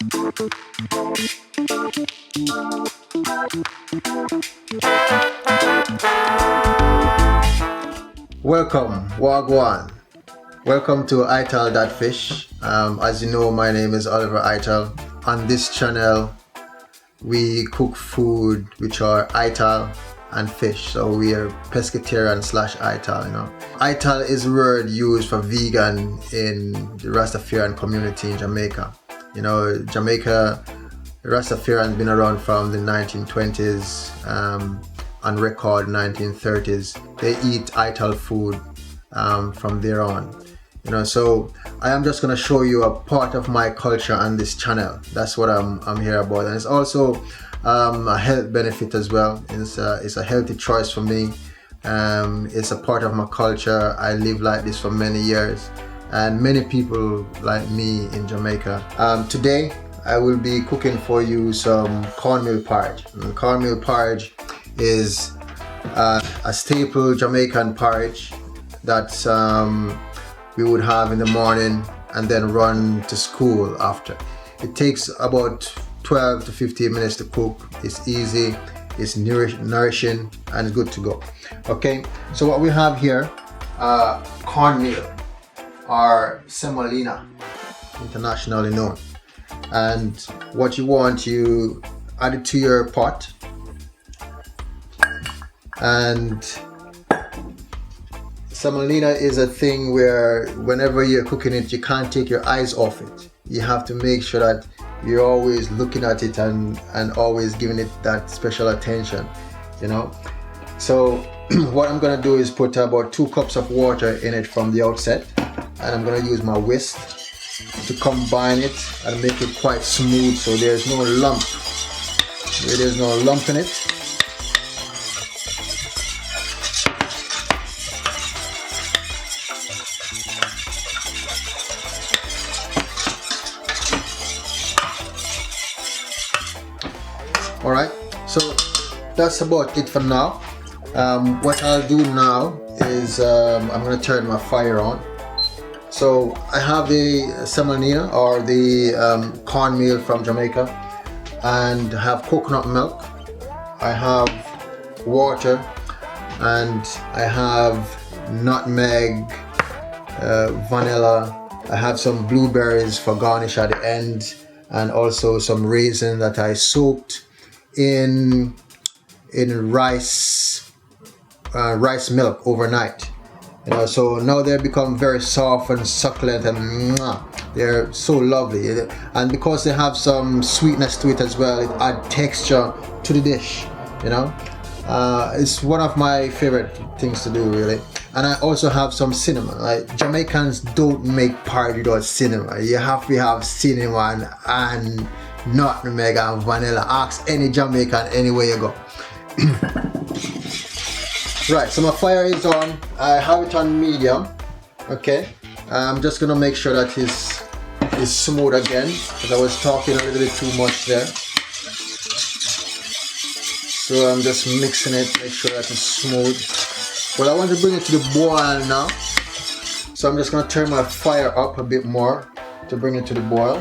Welcome, Wagwan. Welcome to Ital.Fish. As you know, my name is Oliver Ital. On this channel, we cook food which are Ital and fish. So we are pescatarian / Ital, you know. Ital is a word used for vegan in the Rastafarian community in Jamaica. You know, Jamaica, Rastafarian has been around from the 1920s, on record 1930s. They eat Ital food from there on. You know, so I am just gonna show you a part of my culture on this channel. That's what I'm here about, and it's also a health benefit as well. It's a healthy choice for me. It's a part of my culture. I live like this for many years, and many people like me in Jamaica. Today I will be cooking for you some cornmeal porridge. And cornmeal porridge is a staple Jamaican porridge that we would have in the morning and then run to school after. It takes about 12 to 15 minutes to cook. It's easy, it's nourishing, and it's good to go. Okay, so what we have here, cornmeal or semolina, internationally known. And what you want, you add it to your pot, and semolina is a thing where whenever you're cooking it, you can't take your eyes off it. You have to make sure that you're always looking at it and always giving it that special attention, you know. So what I'm gonna do is put about 2 cups of water in it from the outset, and I'm gonna use my whisk to combine it and make it quite smooth so there's no lump. There's no lump in it. Alright, so that's about it for now. What I'll do now is I'm going to turn my fire on. So I have the semolina or the cornmeal from Jamaica, and I have coconut milk, I have water, and I have nutmeg, vanilla, I have some blueberries for garnish at the end, and also some raisins that I soaked in rice milk overnight. You know, so now they become very soft and succulent, and they're so lovely. And because they have some sweetness to it as well, it adds texture to the dish. You know, it's one of my favorite things to do, really. And I also have some cinnamon. Like, Jamaicans don't make porridge without cinnamon. You have to have cinnamon and nutmeg and vanilla. Ask any Jamaican anywhere you go. Right, so my fire is on. I have it on medium. Okay, I'm just gonna make sure that it's smooth again, because I was talking a little bit too much there. So I'm just mixing it, make sure that it's smooth. Well, I want to bring it to the boil now, so I'm just gonna turn my fire up a bit more to bring it to the boil.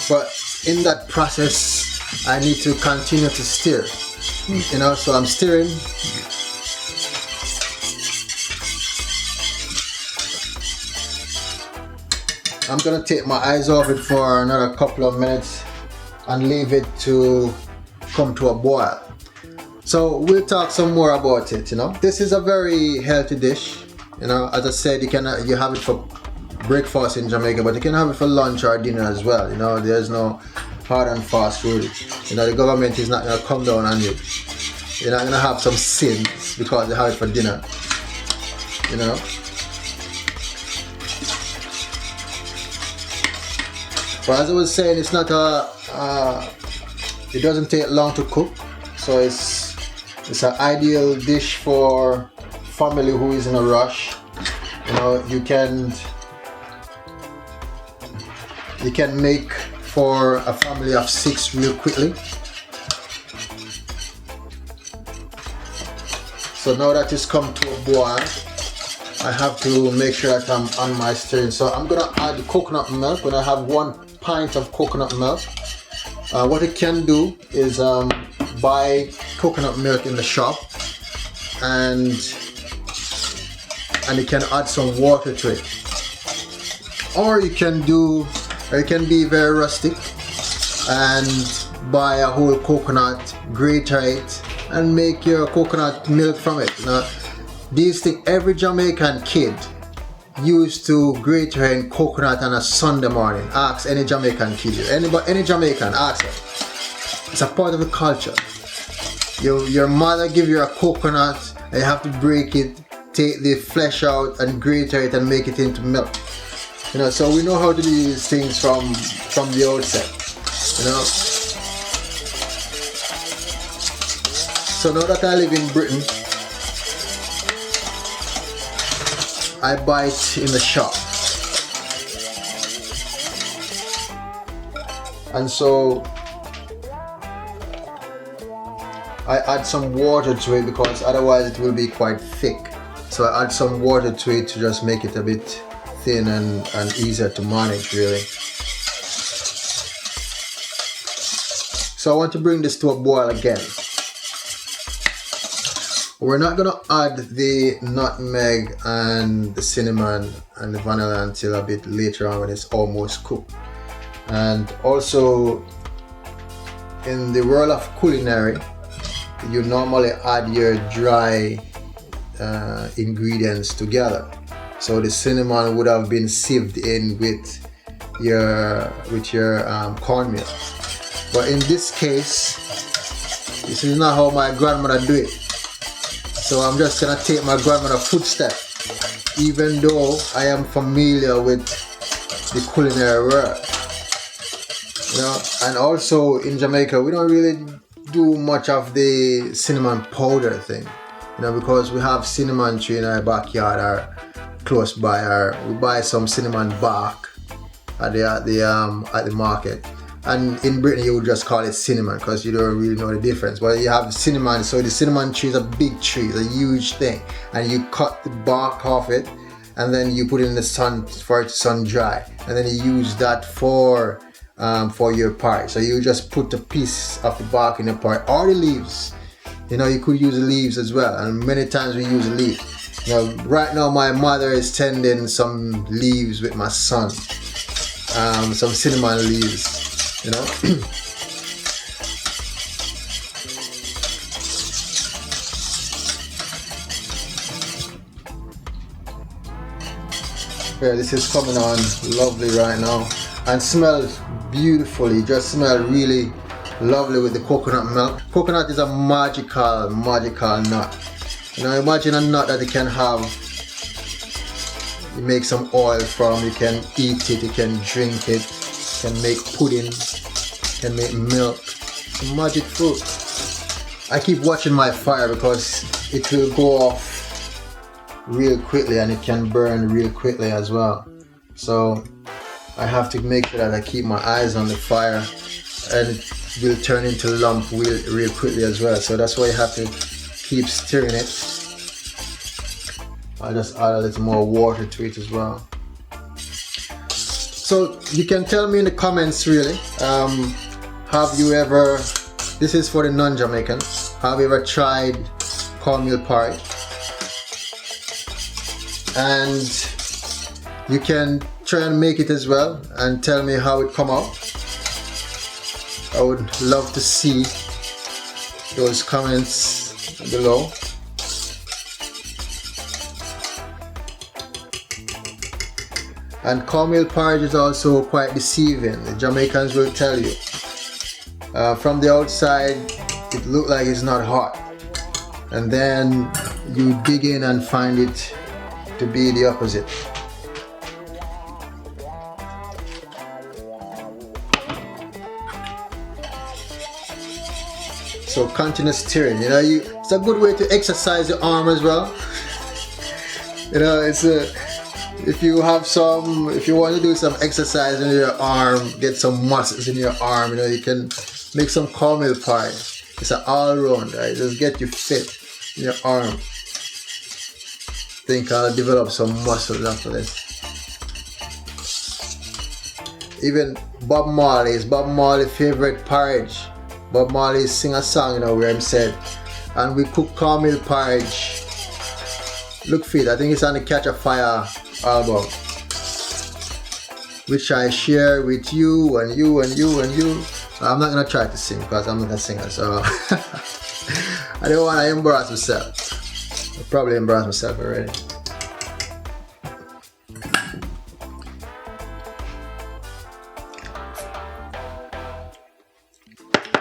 But in that process, I need to continue to stir, you know, so I'm stirring. I'm gonna take my eyes off it for another couple of minutes and leave it to come to a boil. So we'll talk some more about it, you know. This is a very healthy dish, you know. As I said, you have it for breakfast in Jamaica, but you can have it for lunch or dinner as well. You know, there's no hard and fast rule. You know, the government is not gonna come down on you. You're not gonna have some sins because they have it for dinner. You know. But as I was saying, it's not it doesn't take long to cook, so it's an ideal dish for family who is in a rush. You know, you can make for a family of 6 real quickly. So now that it's come to a boil, I have to make sure that I'm on my stirring. So I'm gonna add coconut milk. When I have 1 pint of coconut milk, what you can do is buy coconut milk in the shop, and you can add some water to it. Or you can be very rustic and buy a whole coconut, grate it, and make your coconut milk from it. Now, these things, every Jamaican kid used to grate her in coconut on a Sunday morning. Ask any Jamaican kid, any Jamaican, ask her. It's a part of the culture. Your mother give you a coconut, and you have to break it, take the flesh out, and grate it and make it into milk. You know, so we know how to do these things from the outset. You know. So now that I live in Britain, I buy it in the shop, and so I add some water to it because otherwise it will be quite thick. So I add some water to it to just make it a bit thin and easier to manage, really. So I want to bring this to a boil again. We're not going to add the nutmeg and the cinnamon and the vanilla until a bit later on when it's almost cooked. And also, in the world of culinary, you normally add your dry ingredients together. So the cinnamon would have been sieved in with your cornmeal. But in this case, this is not how my grandmother do it. So I'm just gonna take my grandmother's footstep, even though I am familiar with the culinary world. You know, and also in Jamaica, we don't really do much of the cinnamon powder thing. You know, because we have cinnamon tree in our backyard or close by, or we buy some cinnamon bark at the market. And in Britain you would just call it cinnamon because you don't really know the difference. But you have cinnamon, so the cinnamon tree is a big tree, it's a huge thing, and you cut the bark off it, and then you put it in the sun for it to sun dry, and then you use that for your pie. So you just put a piece of the bark in the pie, or the leaves. You know, you could use the leaves as well, and many times we use the leaf. You know, right now my mother is tending some leaves with my son, some cinnamon leaves. You know. Yeah, this is coming on lovely right now and smells beautifully. Just smell really lovely with the coconut milk. Coconut is a magical nut. You know, imagine a nut that you can have. You make some oil from. You can eat it. You can drink it. Can make pudding, can make milk. It's a magic fruit. I keep watching my fire because it will go off real quickly and it can burn real quickly as well. So I have to make sure that I keep my eyes on the fire, and it will turn into lump real quickly as well. So that's why you have to keep stirring it. I'll just add a little more water to it as well. So you can tell me in the comments, really, have you ever, this is for the non-Jamaicans, have you ever tried cornmeal porridge? And you can try and make it as well and tell me how it come out. I would love to see those comments below. And cornmeal porridge is also quite deceiving. The Jamaicans will tell you. From the outside, it looks like it's not hot. And then you dig in and find it to be the opposite. So continue stirring. You know, it's a good way to exercise your arm as well. You know, if you want to do some exercise in your arm, get some muscles in your arm, you know, you can make some cornmeal pie. It's an all-round, right? Just get you fit in your arm. think I'll develop some muscles after this. Even Bob Marley's favorite porridge. Bob Marley sing a song, you know, where he said, and we cook cornmeal porridge. Look for it, I think it's on the Catch a Fire album, which I share with you and you and you and you. I'm not gonna try to sing because I'm not a singer, so I don't want to embarrass myself. I probably embarrassed myself already.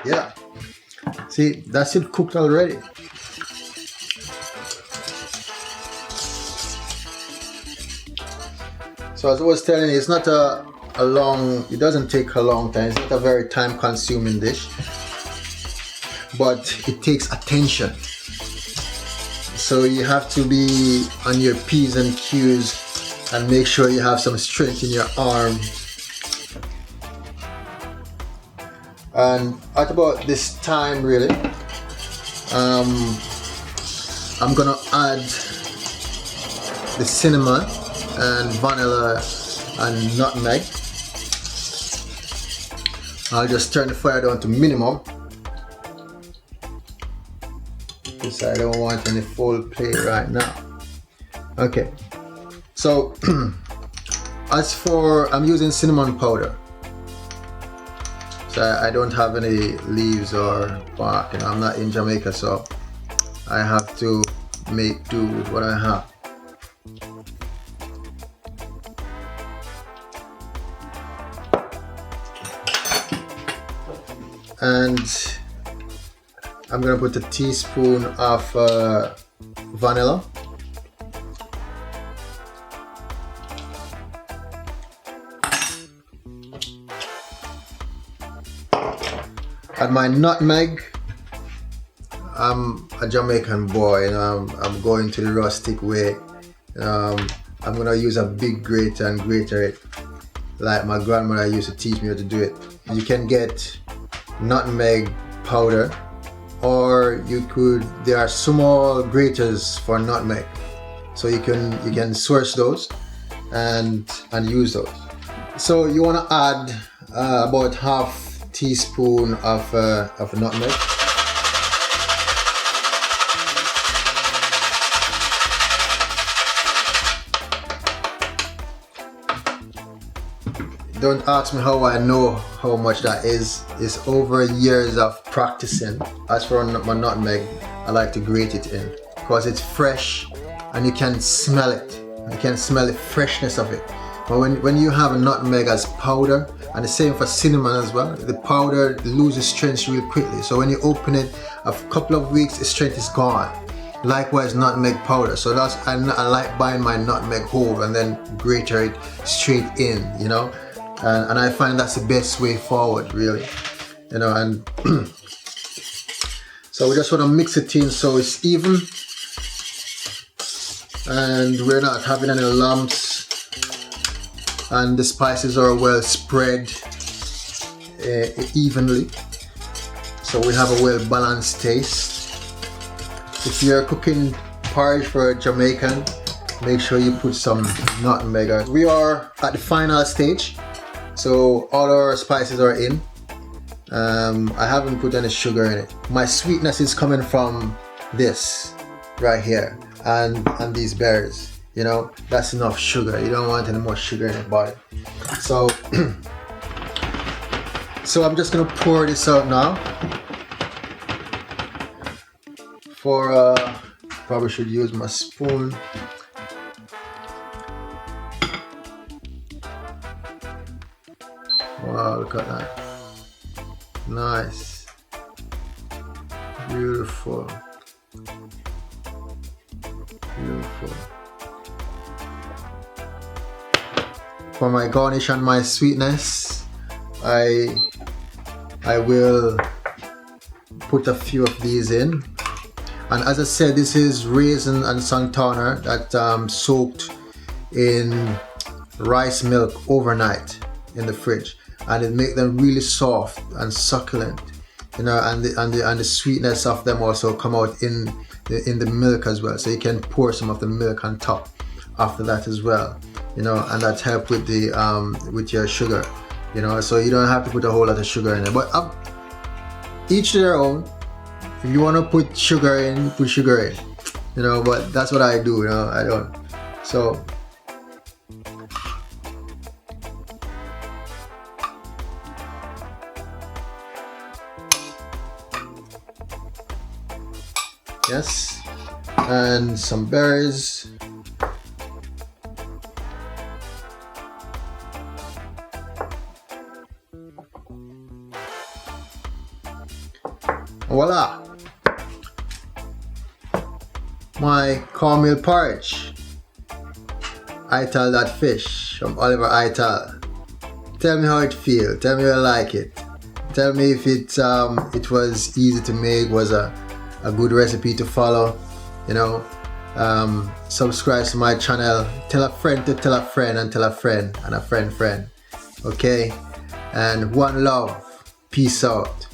Yeah, see, that's it cooked already. So as I was telling you, it's not it doesn't take a long time. It's not a very time consuming dish, but it takes attention. So you have to be on your P's and Q's and make sure you have some strength in your arm. And at about this time, really, I'm gonna add the cinnamon and vanilla and nutmeg. I'll just turn the fire down to minimum because I don't want any full plate right now. Okay, so as for, I'm using cinnamon powder. So I don't have any leaves or bark, you know, I'm not in Jamaica, so I have to make do with what I have. And I'm gonna put a teaspoon of vanilla. And my nutmeg. I'm a Jamaican boy, you know, I'm going to the rustic way. I'm gonna use a big grater and grater it like my grandmother used to teach me how to do it. You can get nutmeg powder, or there are small graters for nutmeg, so you can source those and use those. So you want to add about half teaspoon of nutmeg. Don't ask me how I know how much that is. It's over years of practicing. As for my nutmeg, I like to grate it in because it's fresh and you can smell it. You can smell the freshness of it. But when you have a nutmeg as powder, and the same for cinnamon as well, the powder loses strength real quickly. So when you open it, a couple of weeks, the strength is gone. Likewise, nutmeg powder. So I like buying my nutmeg whole and then grater it straight in, you know. And I find that's the best way forward, really, you know. And so we just want to mix it in so it's even, and we're not having any lumps, and the spices are well spread evenly, so we have a well balanced taste. If you're cooking porridge for a Jamaican, make sure you put some nutmeg. We are at the final stage. So all our spices are in. I haven't put any sugar in it. My sweetness is coming from this right here and these berries. You know, that's enough sugar. You don't want any more sugar in your body. So, so I'm just gonna pour this out now. Probably should use my spoon. Wow, look at that. Nice. Beautiful. Beautiful. For my garnish and my sweetness, I will put a few of these in. And as I said, this is raisin and sultana that soaked in rice milk overnight in the fridge, and it make them really soft and succulent, you know, and the sweetness of them also come out in in the milk as well. So you can pour some of the milk on top after that as well, you know, and that help with the with your sugar, you know. So you don't have to put a whole lot of sugar in it, but each to their own. If you want to put sugar in, put sugar in, you know, but that's what I do, you know. I don't. So yes, and some berries. Voila! My cornmeal porridge. Ital.Fish from Oliver Ital. Tell me how it feels. Tell me how you like it. Tell me if it was easy to make, was a good recipe to follow, you know. Subscribe to my channel. Tell a friend to tell a friend and tell a friend and a friend. Okay? And one love. Peace out.